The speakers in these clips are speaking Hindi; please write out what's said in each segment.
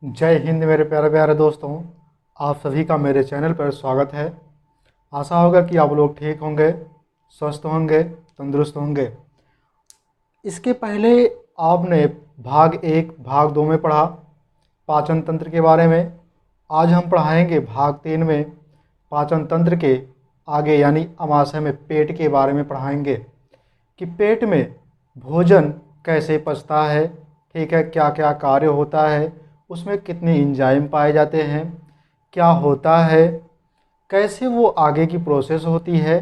जय हिंद मेरे प्यारे प्यारे दोस्तों। आप सभी का मेरे चैनल पर स्वागत है। आशा होगा कि आप लोग ठीक होंगे, स्वस्थ होंगे, तंदुरुस्त होंगे। इसके पहले आपने भाग 1 भाग 2 में पढ़ा पाचन तंत्र के बारे में। आज हम पढ़ाएंगे भाग 3 में पाचन तंत्र के आगे यानी अमाशय में पेट के बारे में पढ़ाएंगे कि पेट में भोजन कैसे पचता है, ठीक है, क्या क्या कार्य होता है, उसमें कितने एंजाइम पाए जाते हैं, क्या होता है, कैसे वो आगे की प्रोसेस होती है।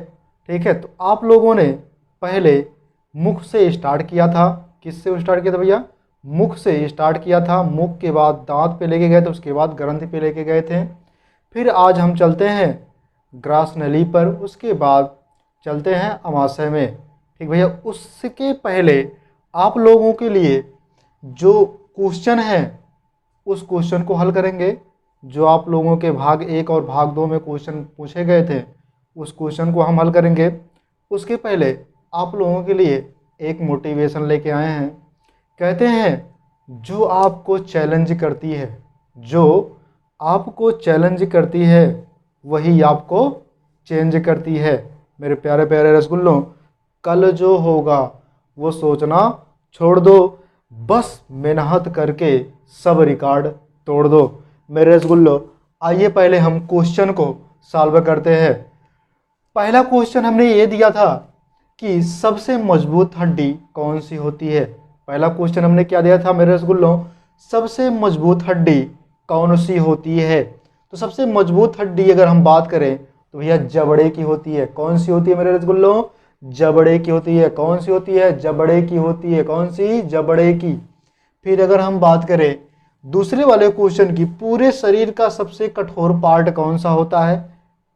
ठीक है, तो आप लोगों ने पहले मुख से स्टार्ट किया था। किससे स्टार्ट किया था भैया? मुख से स्टार्ट किया था। मुख के बाद दांत पे लेके गए थे, उसके बाद ग्रंथि पे लेके गए थे। फिर आज हम चलते हैं ग्रास नली पर, उसके बाद चलते हैं अमाशय में। ठीक भैया, उसके पहले आप लोगों के लिए जो क्वेश्चन है उस क्वेश्चन को हल करेंगे। जो आप लोगों के भाग 1 और भाग 2 में क्वेश्चन पूछे गए थे उस क्वेश्चन को हम हल करेंगे। उसके पहले आप लोगों के लिए एक मोटिवेशन लेके आए हैं। कहते हैं जो आपको चैलेंज करती है, जो आपको चैलेंज करती है वही आपको चेंज करती है। मेरे प्यारे प्यारे रसगुल्लों, कल जो होगा वो सोचना छोड़ दो, बस मेहनत करके सब रिकॉर्ड तोड़ दो। मेरे रसगुल्लो, आइए पहले हम क्वेश्चन को सॉल्व करते हैं। पहला क्वेश्चन हमने ये दिया था कि सबसे मजबूत हड्डी कौन सी होती है। पहला क्वेश्चन हमने क्या दिया था मेरे रसगुल्लों? सबसे मजबूत हड्डी कौन सी होती है। तो सबसे मजबूत हड्डी अगर हम बात करें तो भैया जबड़े की होती है। कौन सी होती है मेरे रसगुल्लों? जबड़े की होती है। कौन सी होती है? जबड़े की होती है। कौन सी? जबड़े की। फिर अगर हम बात करें दूसरे वाले क्वेश्चन की, पूरे शरीर का सबसे कठोर पार्ट कौन सा होता है?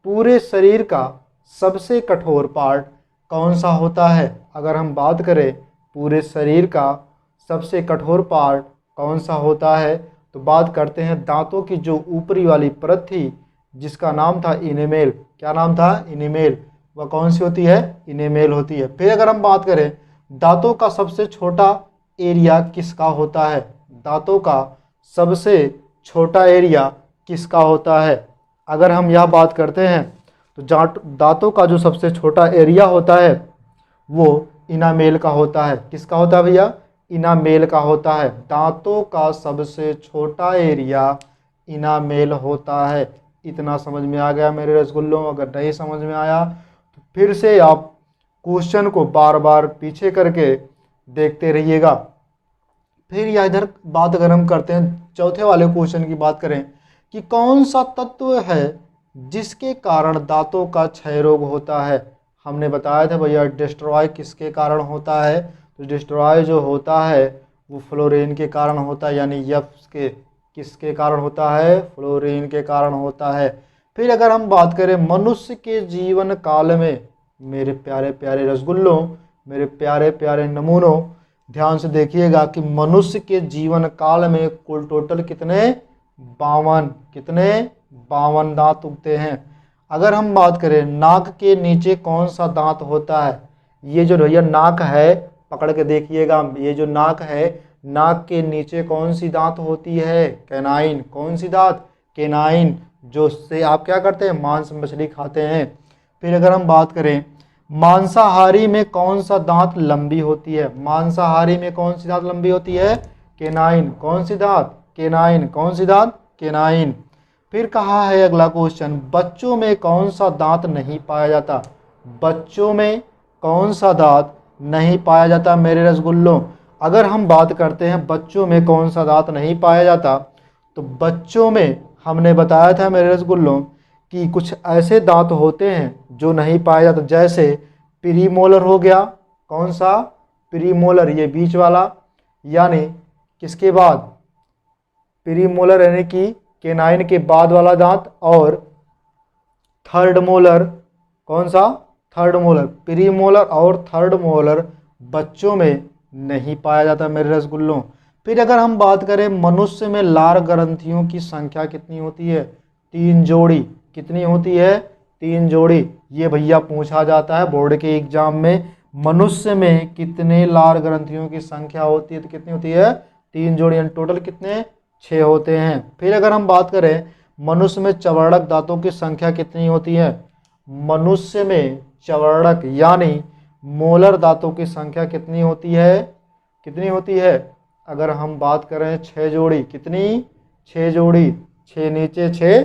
पूरे शरीर का सबसे कठोर पार्ट कौन सा होता है? अगर हम बात करें पूरे शरीर का सबसे कठोर पार्ट कौन सा होता है तो बात करते हैं दांतों की जो ऊपरी वाली परत थी जिसका नाम था इनेमेल। क्या नाम था? इनेमेल। वह कौन सी होती है? इनेमेल होती है। फिर अगर हम बात करें दांतों का सबसे छोटा एरिया किसका होता है? दांतों का सबसे छोटा एरिया किसका होता है? अगर हम यह बात करते हैं तो दांतों का जो सबसे छोटा एरिया होता है वो इनामेल का होता है। किसका होता है भैया? इनामेल का होता है। दांतों का सबसे छोटा एरिया इनामेल होता है। इतना समझ में आ गया मेरे रसगुल्लों? अगर नहीं समझ में आया तो फिर से आप क्वेश्चन को बार बार पीछे करके देखते रहिएगा। फिर या इधर बात अगर हम करते हैं चौथे वाले क्वेश्चन की बात करें कि कौन सा तत्व है जिसके कारण दांतों का क्षय रोग होता है। हमने बताया था भैया डिस्ट्रॉय किसके कारण होता है, तो डिस्ट्रॉय जो होता है वो फ्लोरीन के कारण होता है, यानी यफ के किसके कारण होता है? फ्लोरीन के कारण होता है। फिर अगर हम बात करें मनुष्य के जीवन काल में, मेरे प्यारे प्यारे रसगुल्लों, मेरे प्यारे प्यारे नमूनों, ध्यान से देखिएगा कि मनुष्य के जीवन काल में कुल टोटल कितने? 52। कितने? 52 दांत उगते हैं। अगर हम बात करें नाक के नीचे कौन सा दांत होता है, ये जो भैया नाक है पकड़ के देखिएगा, ये जो नाक है, नाक के नीचे कौन सी दांत होती है? कैनाइन। कौन सी दांत? कैनाइन, जो से आप क्या करते हैं? मांस मछली खाते हैं। फिर अगर हम बात करें मांसाहारी में कौन सा दांत लंबी होती है? मांसाहारी में कौन सी दांत लंबी होती है? कैनाइन। कौन सी दांत? कैनाइन। कौन सी दांत? कैनाइन। फिर कहा है अगला क्वेश्चन, बच्चों में कौन सा दांत नहीं पाया जाता? बच्चों में कौन सा दांत नहीं पाया जाता मेरे रसगुल्लों? अगर हम बात करते हैं बच्चों में कौन सा दांत नहीं पाया जाता तो बच्चों में हमने बताया था मेरे रसगुल्लों कि कुछ ऐसे दांत होते हैं जो नहीं पाया जाता, जैसे प्रीमोलर हो गया। कौन सा? प्रीमोलर, ये बीच वाला, यानी किसके बाद? प्रीमोलर यानी कि केनाइन के बाद वाला दांत। और थर्ड मोलर, कौन सा? Third molar. प्रीमोलर और थर्ड मोलर बच्चों में नहीं पाया जाता मेरे रसगुल्लों। फिर अगर हम बात करें मनुष्य में लार ग्रंथियों की संख्या कितनी होती है? 3 जोड़ी। कितनी होती है? 3 जोड़ी। ये भैया पूछा जाता है बोर्ड के एग्जाम में, मनुष्य में कितने लार ग्रंथियों की संख्या होती है? तो कितनी होती है? 3 जोड़ी। टोटल कितने? 6 होते हैं। फिर अगर हम बात करें मनुष्य में चवर्णक दांतों की संख्या कितनी होती है, मनुष्य में चवर्णक यानी मोलर दांतों की संख्या कितनी होती है, कितनी होती है? अगर हम बात करें 6 जोड़ी, कितनी? 6 जोड़ी, 6 नीचे 6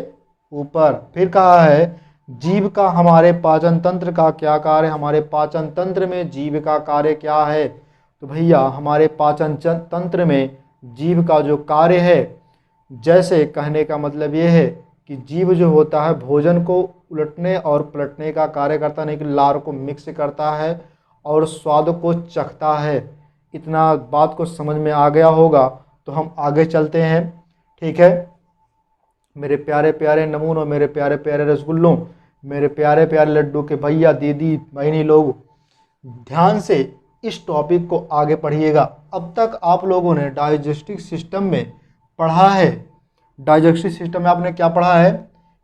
ऊपर। फिर कहा है जीव का हमारे पाचन तंत्र का क्या कार्य, हमारे पाचन तंत्र में जीव का कार्य क्या है? तो भैया हमारे पाचन तंत्र में जीव का जो कार्य है, जैसे कहने का मतलब ये है कि जीव जो होता है भोजन को उलटने और पलटने का कार्य करता है, नहीं कि लार को मिक्स करता है और स्वाद को चखता है। इतना बात को समझ में आ गया होगा तो हम आगे चलते हैं। ठीक है मेरे प्यारे प्यारे नमूनों, मेरे प्यारे प्यारे रसगुल्लों, मेरे प्यारे प्यारे लड्डू के भैया दीदी बहनी लोग, ध्यान से इस टॉपिक को आगे पढ़िएगा। अब तक आप लोगों ने डाइजेस्टिव सिस्टम में पढ़ा है, डाइजेस्टिव सिस्टम में आपने क्या पढ़ा है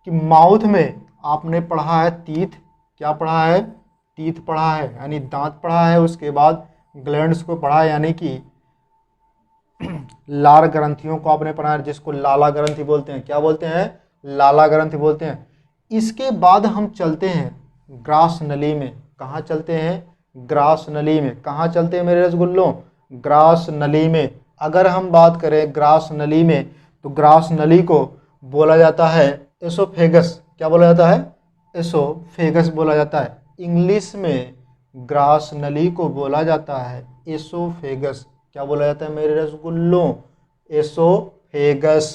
कि माउथ में आपने पढ़ा है टीथ, क्या पढ़ा है? टीथ पढ़ा है यानी दांत पढ़ा है। उसके बाद ग्लैंड्स को पढ़ा है यानी कि लार ग्रंथियों को आपने पढ़ा है, जिसको लाला ग्रंथि बोलते हैं। क्या बोलते हैं? लाला ग्रंथि बोलते हैं। इसके बाद हम चलते हैं ग्रास नली में। कहाँ चलते हैं? ग्रास नली में। कहाँ चलते हैं मेरे रसगुल्लों? ग्रास नली में। अगर हम बात करें ग्रास नली में तो ग्रास नली को बोला जाता है एसोफेगस। क्या बोला जाता है? एसोफेगस बोला जाता है। इंग्लिश में ग्रास नली को बोला जाता है एसोफेगस। क्या बोला जाता है मेरे रसगुल्लों? एसोफेगस।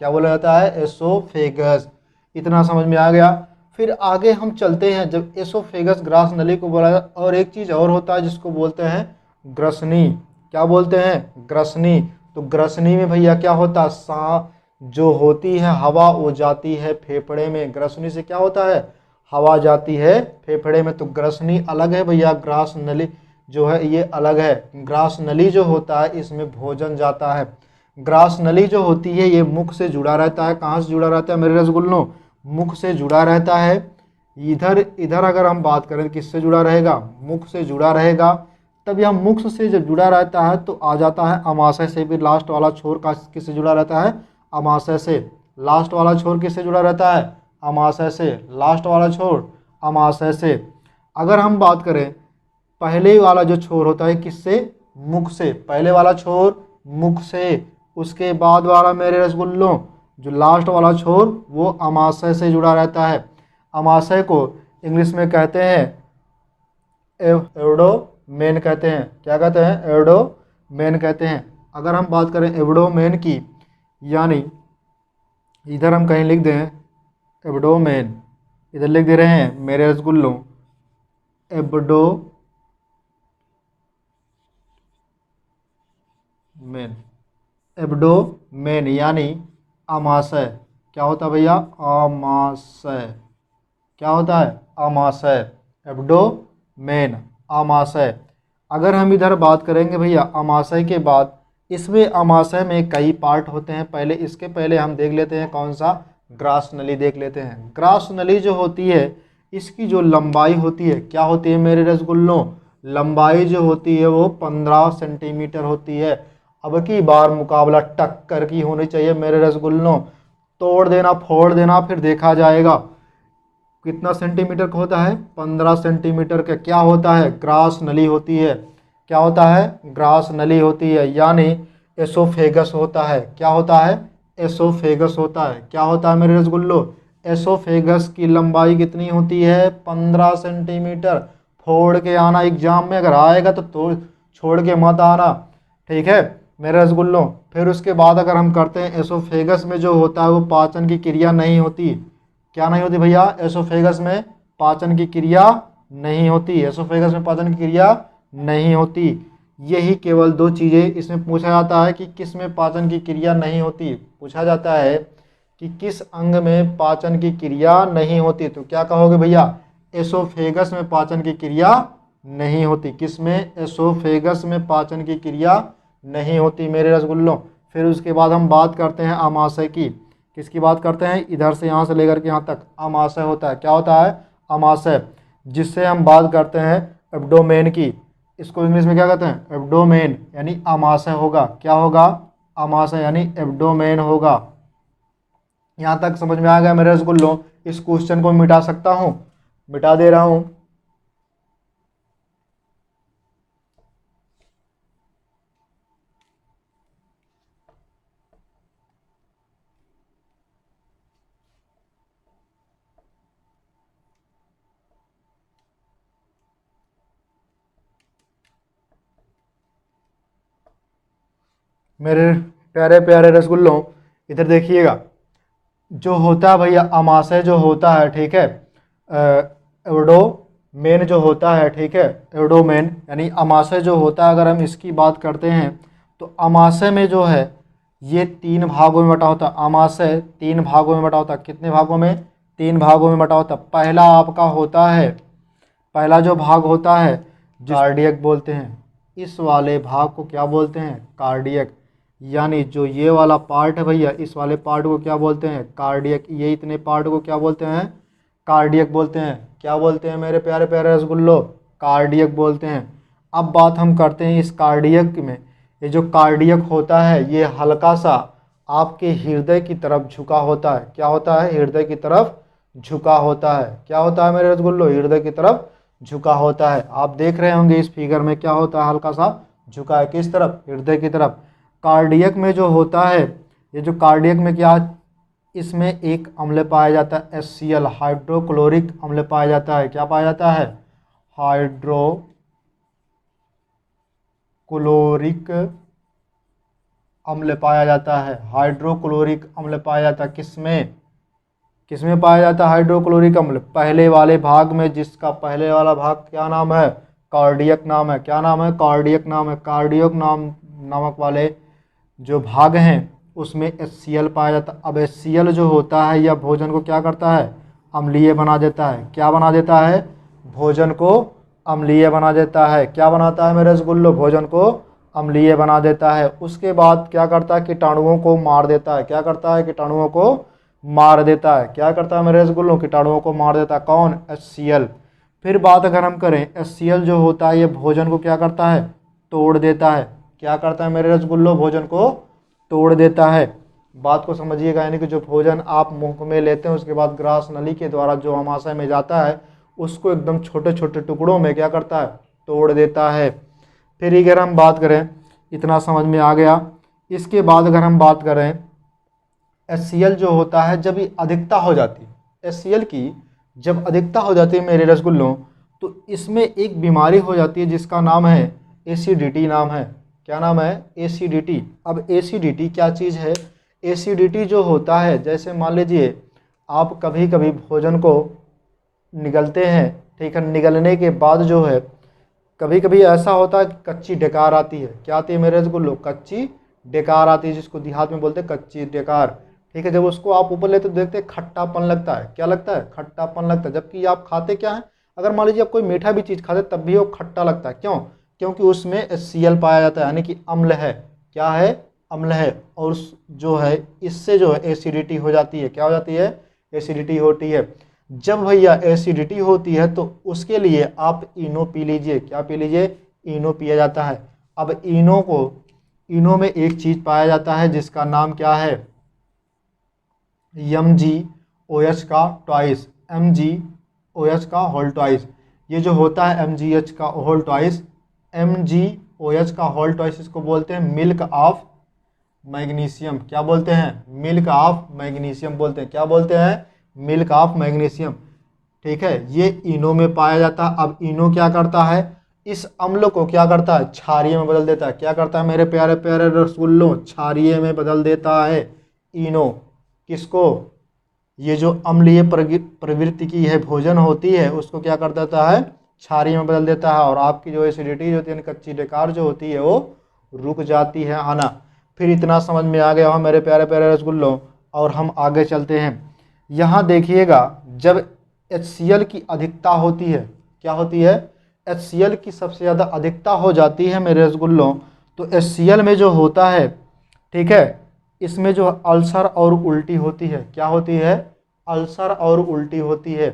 क्या बोला जाता है? एसोफेगस। इतना समझ में आ गया। फिर आगे हम चलते हैं। जब एसोफेगस ग्रास नली को बोला जाता है, और एक चीज़ और होता है जिसको बोलते हैं ग्रसनी। क्या बोलते हैं? ग्रसनी। तो ग्रसनी में भैया क्या होता है? सांस जो होती है हवा वो जाती है फेफड़े में। ग्रसनी से क्या होता है? हवा जाती है फेफड़े में। तो ग्रसनी अलग है भैया, ग्रास नली जो है ये अलग है। ग्रास नली जो होता है इसमें भोजन जाता है। ग्रास नली जो होती है ये मुख से जुड़ा रहता है। कहाँ से जुड़ा रहता है मेरे रसगुल्लों? मुख से जुड़ा रहता है। इधर इधर अगर हम बात करें किससे जुड़ा रहेगा? मुख से जुड़ा रहेगा। तब यह मुख से जब जुड़ा रहता है तो आ जाता है अमाशय से भी। लास्ट वाला छोर का किससे जुड़ा रहता है? अमाशय से। लास्ट वाला छोर किससे जुड़ा रहता है? अमाशय से। लास्ट वाला छोर अमाशय से। अगर हम बात करें पहले वाला जो छोर होता है किससे? मुख से। पहले वाला छोर मुख से। उसके बाद वाला मेरे रसगुल्लों जो लास्ट वाला छोर वो अमाशय से जुड़ा रहता है। अमाशय को इंग्लिश में कहते हैं एब्डोमेन कहते हैं। क्या कहते हैं? एब्डोमेन कहते हैं। अगर हम बात करें एब्डोमेन की, यानी इधर हम कहीं लिख दें एब्डोमेन, इधर लिख दे रहे हैं मेरे रसगुल्लों एब्डोमेन यानी अमाशय। क्या होता है भैया? अमाशय। क्या होता है? अमाशय। एब्डोमेन अमाशय। अगर हम इधर बात करेंगे भैया अमाशय के बाद, इसमें अमाशय में कई पार्ट होते हैं। पहले इसके पहले हम देख लेते हैं कौन सा? ग्रास नली देख लेते हैं। ग्रास नली जो होती है इसकी जो लंबाई होती है, क्या होती है मेरे रसगुल्लों? लंबाई जो होती है वो 15 सेंटीमीटर होती है। अब की बार मुकाबला टक्कर की होनी चाहिए मेरे रसगुल्लों। तोड़ देना फोड़ देना फिर देखा जाएगा। कितना सेंटीमीटर का होता है? 15 सेंटीमीटर का क्या होता है? ग्रास नली होती है। क्या होता है? ग्रास नली होती है यानी एसोफेगस होता है। क्या होता है? एसोफेगस होता है। क्या होता है मेरे रसगुल्लो? एसोफेगस की लंबाई कितनी होती है? 15 सेंटीमीटर। फोड़ के आना, एग्जाम में अगर आएगा तो तोड़ छोड़ के मत आना। ठीक है मेरे रसगुल्लों। फिर उसके बाद अगर हम करते हैं एसोफेगस में जो होता है वो पाचन की क्रिया नहीं होती। क्या नहीं होती भैया? एसोफेगस में पाचन की क्रिया नहीं होती। एसोफेगस में पाचन की क्रिया नहीं होती। यही केवल 2 चीज़ें इसमें पूछा जाता है कि किस में पाचन की क्रिया नहीं होती। पूछा जाता है कि किस अंग में पाचन की क्रिया नहीं होती, तो क्या कहोगे भैया? एसोफेगस में पाचन की क्रिया नहीं होती। किस में? एसोफेगस में पाचन की क्रिया नहीं होती मेरे रसगुल्लों। फिर उसके बाद हम बात करते हैं अमाशय की। किसकी बात करते हैं? इधर से यहाँ से लेकर के यहाँ तक अमाशय होता है। क्या होता है? अमाशय। जिससे हम बात करते हैं एब्डोमेन की। इसको इंग्लिश में क्या कहते हैं? एब्डोमेन यानी अमाशय होगा। क्या होगा? आमाशय यानी एब्डोमेन होगा। यहाँ तक समझ में आ गया मेरे रसगुल्लों? इस क्वेश्चन को मिटा सकता हूँ, मिटा दे रहा हूँ। मेरे प्यारे प्यारे रसगुल्लों, इधर देखिएगा, जो होता है भैया अमाशय जो होता है, ठीक है, एब्डोमेन जो होता है, ठीक है, एब्डोमेन यानी अमाशय जो होता है, अगर हम इसकी बात करते हैं तो अमाशय में जो है ये 3 भागों में बटा होता है। अमाशय 3 भागों में बटा होता है। कितने भागों में? 3 भागों में बटा होता है। पहला आपका होता है, पहला जो भाग होता है कार्डियक बोलते हैं। इस वाले भाग को क्या बोलते हैं? कार्डियक। यानी जो ये वाला पार्ट है भैया, इस वाले पार्ट को क्या बोलते हैं? कार्डियक। ये इतने पार्ट को क्या बोलते हैं? कार्डियक बोलते हैं। क्या बोलते हैं मेरे प्यारे प्यारे रसगुल्लो? कार्डियक बोलते हैं। अब बात हम करते हैं इस कार्डियक में। ये जो कार्डियक होता है ये हल्का सा आपके हृदय की तरफ झुका होता है। क्या होता है? हृदय की तरफ झुका होता है। क्या होता है मेरे रसगुल्लो? हृदय की तरफ झुका होता है। आप देख रहे होंगे इस फिगर में क्या होता है, हल्का सा झुका है। किस तरफ? हृदय की तरफ। कार्डियक में जो होता है, ये जो कार्डियक में क्या, इसमें एक अम्ल पाया जाता है HCl, हाइड्रोक्लोरिक अम्ल पाया जाता है। क्या पाया जाता है? हाइड्रोक्लोरिक अम्ल पाया जाता है। हाइड्रोक्लोरिक अम्ल पाया जाता है किसमें? किसमें पाया जाता है हाइड्रोक्लोरिक अम्ल? पहले वाले भाग में, जिसका पहले वाला भाग क्या नाम है? कार्डियक नाम है। क्या नाम है? कार्डियक नाम है। कार्डियक नामक वाले जो भाग हैं उसमें HCl पाया जाता है। अब HCl जो होता है यह भोजन को क्या करता है? अम्लीय बना देता है। क्या बना देता है? भोजन को अम्लीय बना देता है। क्या बनाता है मेरे रसगुल्लो? भोजन को अम्लीय बना देता है। उसके बाद क्या करता है? कीटाणुओं को मार देता है। क्या करता है? कीटाणुओं को मार देता है। क्या करता है मेरे रसगुल्लों? कीटाणुओं को मार देता है। कौन? HCl। फिर बात अगर हम करें, HCl जो होता है ये भोजन को क्या करता है? तोड़ देता है। क्या करता है मेरे रसगुल्लो? भोजन को तोड़ देता है। बात को समझिएगा, यानी कि जो भोजन आप मुंह में लेते हैं उसके बाद ग्रास नली के द्वारा जो आमाशय में जाता है उसको एकदम छोटे छोटे टुकड़ों में क्या करता है? तोड़ देता है। फिर अगर हम बात करें, इतना समझ में आ गया। इसके बाद अगर हम बात करें, HCl जो होता है जब ये अधिकता हो जाती है, HCl की जब अधिकता हो जाती है मेरे रसगुल्लों, तो इसमें एक बीमारी हो जाती है जिसका नाम है एसिडिटी नाम है। क्या नाम है? एसिडिटी। अब एसिडिटी क्या चीज़ है? एसिडिटी जो होता है, जैसे मान लीजिए आप कभी कभी भोजन को निगलते हैं, ठीक है, निगलने के बाद जो है कभी कभी ऐसा होता है कि कच्ची डकार आती है। क्या आती है मेरे रसगुल्लो? कच्ची डकार आती है, जिसको देहात में बोलते हैं कच्ची डकार। ठीक है, जब उसको आप ऊपर लेते तो देखते हैं खट्टापन लगता है। क्या लगता है? खट्टापन लगता है। जबकि आप खाते क्या है? अगर मान लीजिए आप कोई मीठा भी चीज़ खाते तब भी वो खट्टा लगता है। क्यों? क्योंकि उसमें HCl पाया जाता है, यानी कि अम्ल है। क्या है? अम्ल है। और जो है इससे जो है एसिडिटी हो जाती है। क्या हो जाती है? एसिडिटी होती है। जब भैया एसिडिटी होती है तो उसके लिए आप इनो पी लीजिए। क्या पी लीजिए? इनो पिया जाता है। अब इनो में एक चीज़ पाया जाता है जिसका नाम क्या है? MgOH का ट्वाइस। MgOH का होल ट्वाइस। ये जो होता है MgH का होल ट्वाइस, MgOH का होल ट्वाइस, इसको बोलते हैं मिल्क ऑफ मैग्नीशियम। क्या बोलते हैं? मिल्क ऑफ मैग्नीशियम बोलते हैं। क्या बोलते हैं? Milk of magnesium. ठीक है, ये इनो में पाया जाता है। अब इनो क्या करता है? इस अम्ल को क्या करता है? क्षारीय में बदल देता है। क्या करता है मेरे प्यारे प्यारे रसगुल्लों? क्षारीय में बदल देता है इनो। किसको? ये जो अम्लीय प्रवृत्ति की है भोजन होती है उसको क्या कर देता है? क्षारीय में बदल देता है। और आपकी जो एसिडिटी जो होती है, कच्ची डकार जो होती है, वो रुक जाती है आना। फिर इतना समझ में आ गया हो मेरे प्यारे प्यारे रसगुल्लों, और हम आगे चलते हैं। यहाँ देखिएगा, जब HCl की अधिकता होती है, क्या होती है? HCl की सबसे ज़्यादा अधिकता हो जाती है मेरे रसगुल्लों, तो HCl में जो होता है, ठीक है, इसमें जो अल्सर और उल्टी होती है। क्या होती है? अल्सर और उल्टी होती है।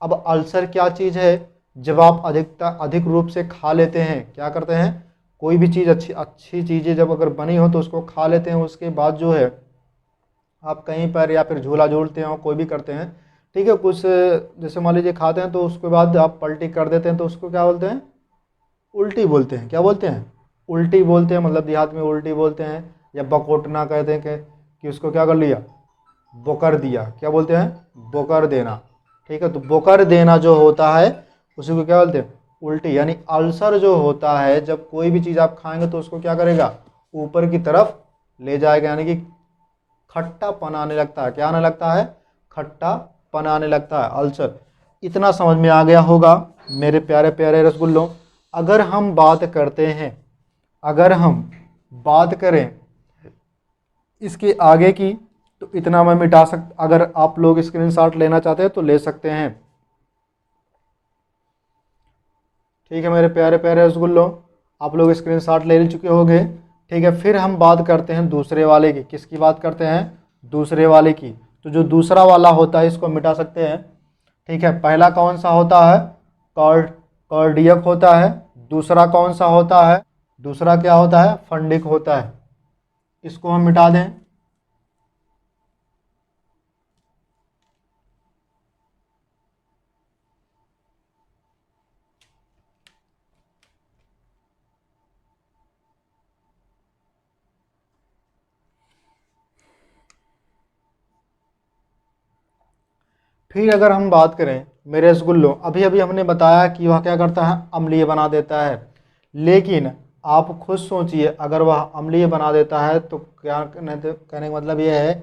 अब अल्सर क्या चीज़ है? जब आप अधिक रूप से खा लेते हैं, क्या करते हैं? कोई भी चीज़ अच्छी अच्छी चीज़ें जब अगर बनी हो तो उसको खा लेते हैं, उसके बाद जो है आप कहीं पर या फिर झूला झूलते हैं, कोई भी करते हैं, ठीक है, कुछ जैसे मान लीजिए खाते हैं तो उसके बाद आप पलटी कर देते हैं तो उसको क्या बोलते हैं? उल्टी बोलते हैं। क्या बोलते हैं? उल्टी बोलते हैं, मतलब देहात में उल्टी बोलते हैं। या बकोटना कहते हैं कि उसको क्या कर लिया? बोकर दिया। क्या बोलते हैं? बोकर देना। ठीक है, तो बोकर देना जो होता है उसी को क्या बोलते हैं? उल्टी। यानी अल्सर जो होता है, जब कोई भी चीज़ आप खाएंगे तो उसको क्या करेगा? ऊपर की तरफ ले जाएगा, यानी कि खट्टापन आने लगता है। क्या आने लगता है? खट्टापन आने लगता है, अल्सर। इतना समझ में आ गया होगा मेरे प्यारे प्यारे रसगुल्लों। अगर हम बात करते हैं, अगर हम बात करें इसके आगे की, तो इतना मैं मिटा अगर आप लोग स्क्रीनशॉट लेना चाहते हैं तो ले सकते हैं। ठीक है मेरे प्यारे प्यारे रसगुल्लों, आप लोग स्क्रीनशॉट ले चुके होंगे। ठीक है, फिर हम बात करते हैं दूसरे वाले की। किसकी बात करते हैं? दूसरे वाले की। तो जो दूसरा वाला होता है इसको मिटा सकते हैं। ठीक है, पहला कौन सा होता है? कार्डियक होता है। दूसरा कौन सा होता है? दूसरा क्या होता है? फंडिक होता है। इसको हम मिटा दें। फिर अगर हम बात करें मेरे रसगुल्लो, अभी अभी हमने बताया कि वह क्या करता है? अम्लीय बना देता है। लेकिन आप खुद सोचिए, अगर वह अम्लीय बना देता है तो क्या कहने का मतलब यह है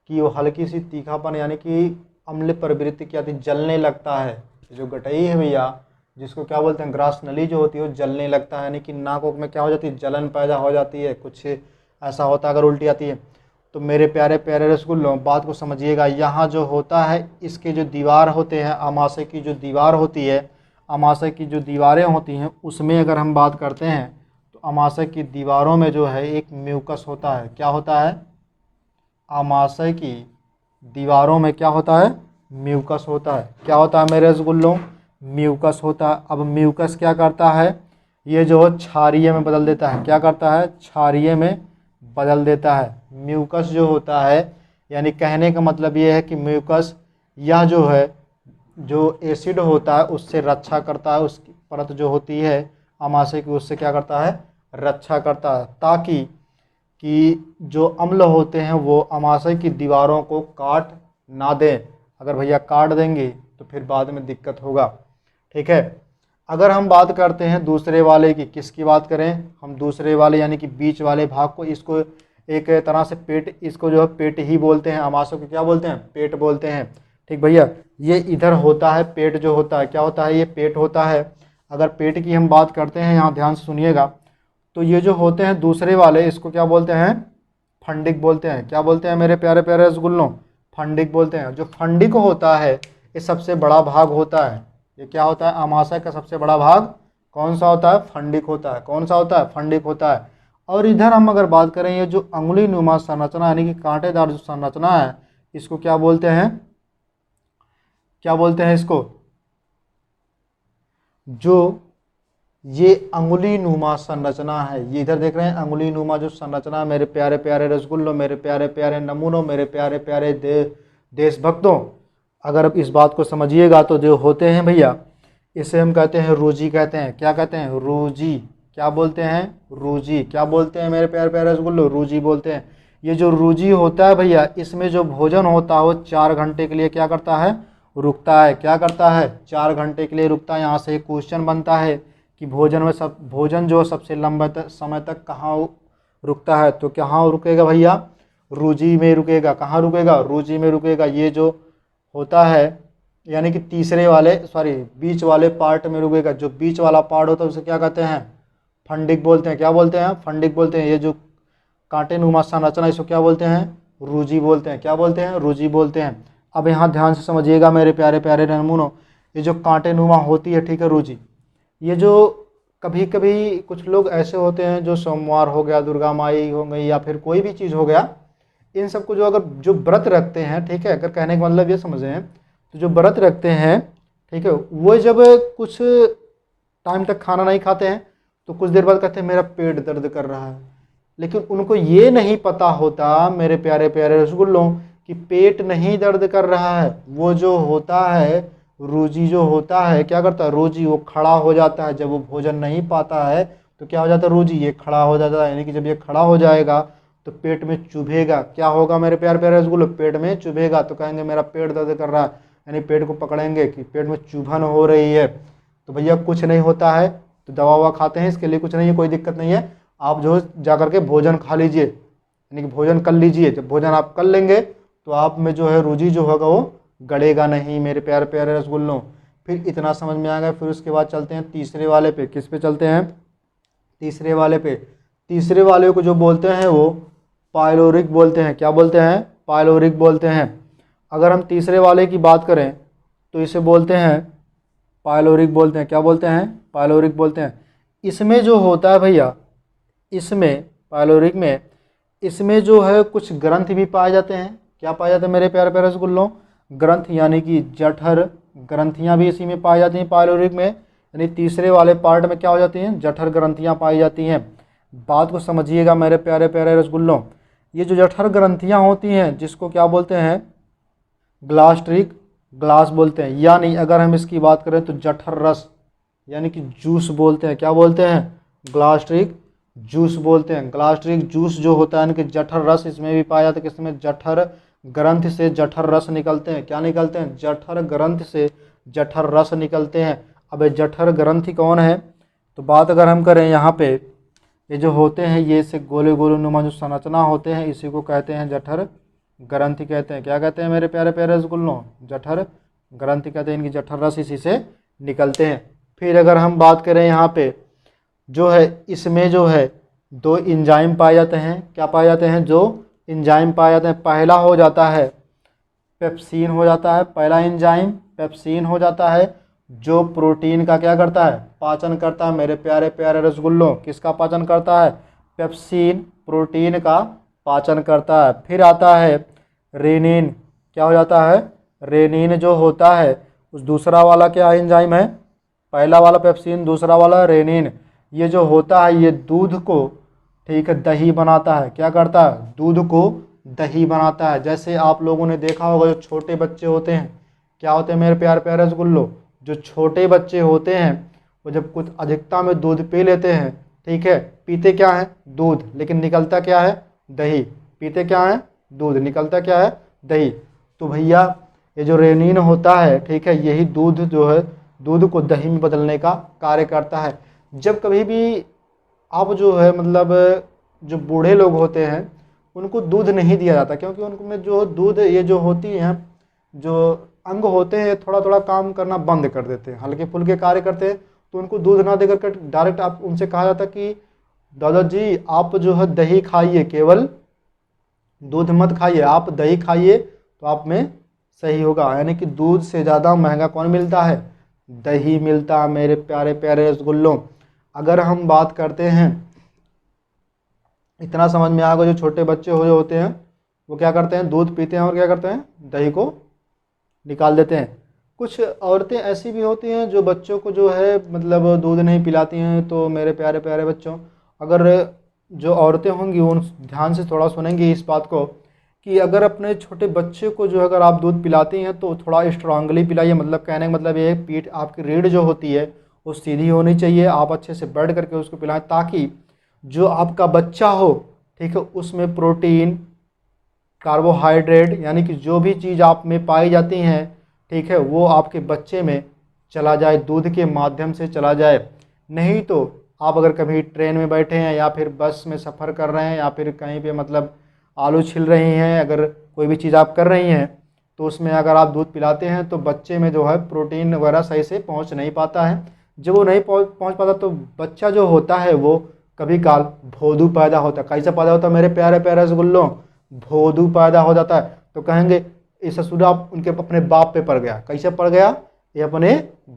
कि वो हल्की सी तीखापन, यानी कि अम्ल प्रवृत्ति क्या आती, जलने लगता है। जो गटई है भैया, जिसको क्या बोलते हैं? ग्रास नली जो होती है वो जलने लगता है, यानी कि नाक में क्या हो जाती है? जलन पैदा हो जाती है, कुछ ऐसा होता है अगर उल्टी आती है। तो मेरे प्यारे प्यारे रसगुल्लों, बात को समझिएगा। यहाँ जो होता है, इसके जो दीवार होते हैं, आमाशय की जो दीवार होती है, आमाशय की जो दीवारें होती हैं, उसमें अगर हम बात करते हैं तो आमाशय की दीवारों में जो है एक म्यूकस होता है। क्या होता है? आमाशय की दीवारों में क्या होता है? म्यूकस होता है। क्या होता है मेरे रसगुल्लों? म्यूकस होता है। अब म्यूकस क्या करता है? ये जो क्षारीय में बदल देता है। क्या करता है? क्षारीय में बदल देता है। म्यूकस जो होता है, यानी कहने का मतलब ये है कि म्यूकस यह जो है, जो एसिड होता है उससे रक्षा करता है। उसकी परत जो होती है आमाशय की, उससे क्या करता है? रक्षा करता है, ताकि कि जो अम्ल होते हैं वो आमाशय की दीवारों को काट ना दें। अगर भैया काट देंगे तो फिर बाद में दिक्कत होगा। ठीक है, अगर हम बात करते हैं दूसरे वाले की, किसकी बात करें हम? दूसरे वाले यानी कि बीच वाले भाग को, इसको एक तरह से पेट, इसको जो है पेट ही बोलते हैं। आमाशय को क्या बोलते हैं? पेट बोलते हैं। ठीक भैया, ये इधर होता है पेट जो होता है। क्या होता है? ये पेट होता है। अगर पेट की हम बात करते हैं, यहाँ ध्यान से सुनिएगा, तो ये जो होते हैं दूसरे वाले, इसको क्या बोलते हैं? फंडिक बोलते हैं। क्या बोलते हैं मेरे प्यारे प्यारे रसगुल्लों? फंडिक बोलते हैं। जो फंडिक होता है ये सबसे बड़ा भाग होता है। ये क्या होता है? आमाशय का सबसे बड़ा भाग कौन सा होता है? फंडिक होता है। कौन सा होता है? फंडिक होता है। और इधर हम अगर बात करें, ये जो अंगुली नुमा संरचना यानी कि कांटेदार जो संरचना है, इसको क्या बोलते हैं? क्या बोलते हैं इसको? जो ये अंगुली नुमा संरचना है, ये इधर देख रहे हैं अंगुली नुमा जो संरचना है मेरे प्यारे प्यारे रसगुल्लों, मेरे प्यारे प्यारे नमूनों, मेरे प्यारे प्यारे देशभक्तों, अगर आप इस बात को समझिएगा तो जो होते हैं भैया, इसे हम कहते हैं रूजी कहते हैं। क्या कहते हैं? रूजी। क्या बोलते हैं? रूजी। क्या बोलते हैं मेरे प्यारे प्यारे रसगुल्लों? रूजी बोलते हैं। ये जो रूजी होता है भैया, इसमें जो भोजन होता है वो 4 घंटे के लिए क्या करता है? रुकता है। क्या करता है? 4 घंटे के लिए रुकता है। यहाँ से एक क्वेश्चन बनता है कि भोजन जो सबसे लंबे समय तक कहाँ रुकता है? तो कहाँ रुकेगा भैया? रूजी में रुकेगा। कहाँ रुकेगा? रूजी में रुकेगा। ये जो होता है, यानी कि तीसरे वाले बीच वाले पार्ट में रुकेगा। जो बीच वाला पार्ट होता है उसे क्या कहते हैं? फंडिक बोलते हैं। क्या बोलते हैं? फंडिक बोलते हैं। ये जो कांटे नुमा संरचना, इसको क्या बोलते हैं? रूजी बोलते हैं। क्या बोलते हैं? रूजी बोलते हैं। अब यहाँ ध्यान से समझिएगा मेरे प्यारे प्यारे नमूनों, ये जो कांटे नुमा होती है, ठीक है, रूजी, ये जो कभी कभी कुछ लोग ऐसे होते हैं जो सोमवार हो गया, दुर्गा माई हो गई, या फिर कोई भी चीज़ हो गया, इन सबको जो अगर जो व्रत रखते हैं, ठीक है, अगर कहने का मतलब ये समझें तो जो व्रत रखते हैं, ठीक है, वो जब कुछ टाइम तक खाना नहीं खाते हैं तो कुछ देर बाद कहते हैं मेरा पेट दर्द कर रहा है। लेकिन उनको ये नहीं पता होता मेरे प्यारे प्यारे रसगुल्लों कि पेट नहीं दर्द कर रहा है, वो जो होता है रोजी जो होता है क्या करता है, रोजी वो खड़ा हो जाता है। जब वो भोजन नहीं पाता है तो क्या हो जाता है, रोजी ये खड़ा हो जाता है। यानी कि जब ये खड़ा हो जाएगा तो पेट में चुभेगा। क्या होगा मेरे प्यारे प्यारे रसगुल्लो, पेट में चुभेगा। तो कहेंगे मेरा पेट दर्द कर रहा है, यानी पेट को पकड़ेंगे कि पेट में चुभन हो रही है। तो भैया कुछ नहीं होता है, तो दवा ववा खाते हैं, इसके लिए कुछ नहीं है, कोई दिक्कत नहीं है। आप जो जा करके भोजन खा लीजिए, यानी कि भोजन कर लीजिए। जब भोजन आप कर लेंगे तो आप में जो है रूजी जो होगा वो गड़ेगा नहीं मेरे प्यारे प्यारे रसगुल्लों। फिर इतना समझ में आ गया। फिर उसके बाद चलते हैं तीसरे वाले पे। किस पे चलते हैं, तीसरे वाले पे। तीसरे वाले को जो बोलते हैं वो पाइलोरिक बोलते हैं। क्या बोलते हैं, पाइलोरिक बोलते हैं। अगर हम तीसरे वाले की बात करें तो इसे बोलते हैं पाइलोरिक बोलते हैं। क्या बोलते हैं, पाइलोरिक बोलते हैं। इसमें जो होता है भैया, इसमें पाइलोरिक में इसमें जो है कुछ ग्रंथ भी पाए जाते हैं। क्या पाए जाते हैं मेरे प्यारे प्यारे रसगुल्लों, ग्रंथ, यानी कि जठर ग्रंथियां भी इसी में पाई जाती हैं पाइलोरिक में। यानी तीसरे वाले पार्ट में क्या हो जाती हैं, जठर ग्रंथियां पाई जाती हैं। बात को समझिएगा मेरे प्यारे प्यारे रसगुल्लों, ये जो जठर ग्रंथियां होती हैं जिसको क्या बोलते हैं, ग्लास्ट्रिक ग्लास बोलते हैं। यानी अगर हम इसकी बात करें तो जठर रस, यानी कि जूस बोलते हैं। क्या बोलते हैं, ग्लास्ट्रिक जूस बोलते हैं। ग्लास्ट्रिक जूस जो होता है यानी कि जठर रस इसमें भी पाया जाता है। किसमें, जठर ग्रंथ से जठर रस निकलते हैं। क्या निकलते हैं, जठर ग्रंथ से जठर रस निकलते हैं। अब ये जठर ग्रंथि कौन है, तो बात अगर हम करें यहाँ पे, ये जो होते हैं ये से गोले गोले नुमा जो संरचना होते हैं इसी को कहते हैं जठर ग्रंथि कहते हैं। क्या कहते हैं मेरे प्यारे प्यारे रसगुल्लों, जठर ग्रंथि कहते हैं। इनकी जठर रस इसी से निकलते हैं। फिर अगर हम बात करें यहाँ पे जो है, इसमें जो है दो इंजाइम पाए जाते हैं। क्या पाए जाते हैं, जो इंजाइम पाए जाते हैं। पहला हो जाता है पेप्सिन हो जाता है, पहला एंजाइम पेप्सिन हो जाता है, जो प्रोटीन का क्या करता है, पाचन करता है मेरे प्यारे प्यारे रसगुल्लों। किसका पाचन करता है, पेप्सिन प्रोटीन का पाचन करता है। फिर आता है रेनिन। क्या हो जाता है, रेनिन जो होता है उस दूसरा वाला क्या एंजाइम है, पहला वाला पेप्सिन, दूसरा वाला रेनिन। ये जो होता है ये दूध को, ठीक है, दही बनाता है। क्या करता है, दूध को दही बनाता है। जैसे आप लोगों ने देखा होगा जो छोटे बच्चे होते हैं, क्या होते हैं मेरे प्यारे प्यारे रसगुल्लों, जो छोटे बच्चे होते हैं वो जब कुछ अधिकता में दूध पी लेते हैं, ठीक है, पीते क्या है, दूध, लेकिन निकलता क्या है, दही। पीते क्या है, दूध, निकलता क्या है, दही। तो भैया ये जो रेनिन होता है, ठीक है, यही दूध जो है दूध को दही में बदलने का कार्य करता है। जब कभी भी आप जो है मतलब जो बूढ़े लोग होते हैं उनको दूध नहीं दिया जाता, क्योंकि उनमें जो दूध ये जो होती हैं जो अंग होते हैं थोड़ा थोड़ा काम करना बंद कर देते हैं, हल्के फुल्के कार्य करते हैं। तो उनको दूध ना देकर के डायरेक्ट आप उनसे कहा जाता कि दादाजी आप जो है दही खाइए, केवल दूध मत खाइए, आप दही खाइए तो आप में सही होगा। यानी कि दूध से ज़्यादा महंगा कौन मिलता है, दही मिलता है मेरे प्यारे प्यारे रसगुल्लों। अगर हम बात करते हैं, इतना समझ में आएगा, जो छोटे बच्चे हो जो होते हैं वो क्या करते हैं, दूध पीते हैं और क्या करते हैं, दही को निकाल देते हैं। कुछ औरतें ऐसी भी होती हैं जो बच्चों को जो है मतलब दूध नहीं पिलाती हैं। तो मेरे प्यारे प्यारे बच्चों, अगर जो औरतें होंगी उन ध्यान से थोड़ा सुनेंगी इस बात को कि अगर अपने छोटे बच्चे को जो अगर आप दूध पिलाती हैं तो थोड़ा स्ट्रांगली पिलाइए। मतलब कहने का मतलब ये है, पीठ आपकी रीढ़ जो होती है वो सीधी होनी चाहिए। आप अच्छे से बैठ करके उसको पिलाएं ताकि जो आपका बच्चा हो, ठीक है, उसमें प्रोटीन, कार्बोहाइड्रेट, यानी कि जो भी चीज़ आप में पाई जाती हैं, ठीक है, वो आपके बच्चे में चला जाए, दूध के माध्यम से चला जाए। नहीं तो आप अगर कभी ट्रेन में बैठे हैं या फिर बस में सफ़र कर रहे हैं या फिर कहीं पे मतलब आलू छिल रही हैं, अगर कोई भी चीज़ आप कर रही हैं तो उसमें अगर आप दूध पिलाते हैं तो बच्चे में जो है प्रोटीन वगैरह सही से पहुंच नहीं पाता है। जब वो नहीं पहुंच पाता तो बच्चा जो होता है वो कभी काल भोदू पैदा होता है। कैसे पैदा होता है मेरे प्यारे प्यारे रसगुल्लों, भोदू पैदा हो जाता है। तो कहेंगे ये ससुरा उनके अपने बाप पे पड़ गया। कैसे पड़ गया, ये अपने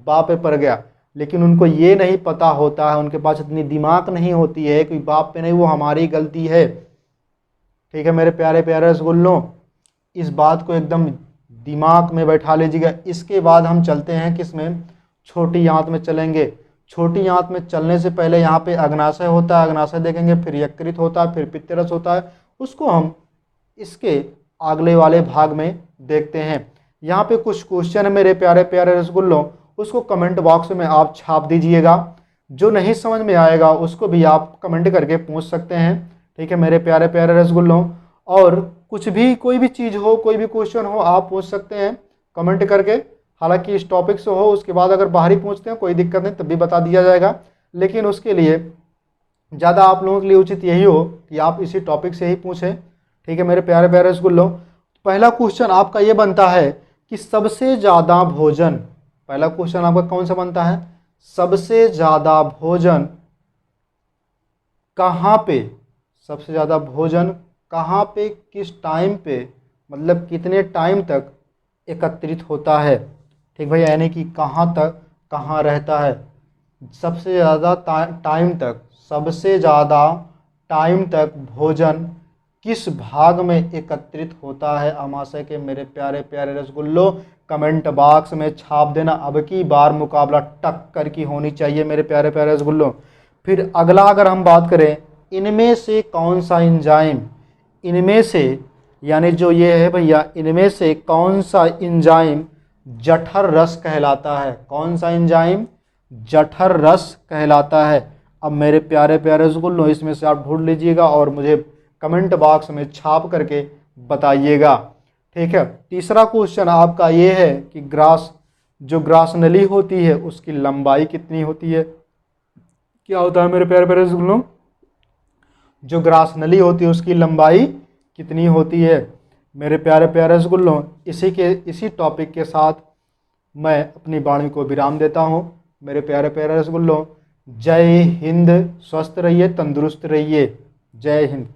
बाप पे पड़ गया। लेकिन उनको ये नहीं पता होता है, उनके पास इतनी दिमाग नहीं होती है कि बाप पे नहीं, वो हमारी गलती है। ठीक है मेरे प्यारे प्यारे रसगुल्लों, इस बात को एकदम दिमाग में बैठा लीजिएगा। इसके बाद हम चलते हैं किस में, छोटी आंत में चलेंगे। छोटी आंत में चलने से पहले यहाँ पे अग्नाशय होता है, अग्नाशय देखेंगे, फिर यकृत होता है, फिर पित्तरस होता है, उसको हम इसके अगले वाले भाग में देखते हैं। यहाँ पे कुछ क्वेश्चन है मेरे प्यारे प्यारे रसगुल्लों, उसको कमेंट बॉक्स में आप छाप दीजिएगा। जो नहीं समझ में आएगा उसको भी आप कमेंट करके पूछ सकते हैं, ठीक है मेरे प्यारे प्यारे रसगुल्लों। और कुछ भी, कोई भी चीज़ हो, कोई भी क्वेश्चन हो, आप पूछ सकते हैं कमेंट करके। हालांकि इस टॉपिक से हो, उसके बाद अगर बाहरी पूछते हैं कोई दिक्कत नहीं, तब भी बता दिया जाएगा, लेकिन उसके लिए ज़्यादा आप लोगों के लिए उचित यही हो कि आप इसी टॉपिक से ही पूछें, ठीक है मेरे प्यारे प्यारे रसगुल्लों। पहला क्वेश्चन आपका ये बनता है कि सबसे ज़्यादा भोजन, पहला क्वेश्चन आपका कौन सा बनता है, सबसे ज़्यादा भोजन कहाँ पे, सबसे ज़्यादा भोजन कहाँ पे, किस टाइम पे, मतलब कितने टाइम तक एकत्रित होता है, ठीक भैया, यानी कि कहाँ तक, कहाँ रहता है, सबसे ज़्यादा टाइम तक, सबसे ज़्यादा टाइम तक भोजन किस भाग में एकत्रित होता है आमाशय के मेरे प्यारे प्यारे रसगुल्लों, कमेंट बॉक्स में छाप देना। अब की बार मुकाबला टक्कर की होनी चाहिए मेरे प्यारे प्यारे रसगुल्लों। फिर अगला अगर हम बात करें, इनमें से कौन सा एंजाइम, इनमें से यानी जो ये है भैया, इनमें से कौन सा एंजाइम जठर रस कहलाता है, कौन सा एंजाइम जठर रस कहलाता है। अब मेरे प्यारे प्यारे रसगुल्लों, इसमें से आप ढूंढ लीजिएगा और मुझे कमेंट बॉक्स में छाप करके बताइएगा, ठीक है। तीसरा क्वेश्चन आपका ये है कि जो ग्रास नली होती है उसकी लंबाई कितनी होती है, क्या होता है मेरे प्यारे प्यारे रसगुल्लों, जो ग्रास नली होती है उसकी लंबाई कितनी होती है मेरे प्यारे प्यारे रसगुल्लों। इसी टॉपिक के साथ मैं अपनी वाणी को विराम देता हूँ मेरे प्यारे प्यारे रसगुल्लों। जय हिंद, स्वस्थ रहिए, तंदुरुस्त रहिए, जय हिंद।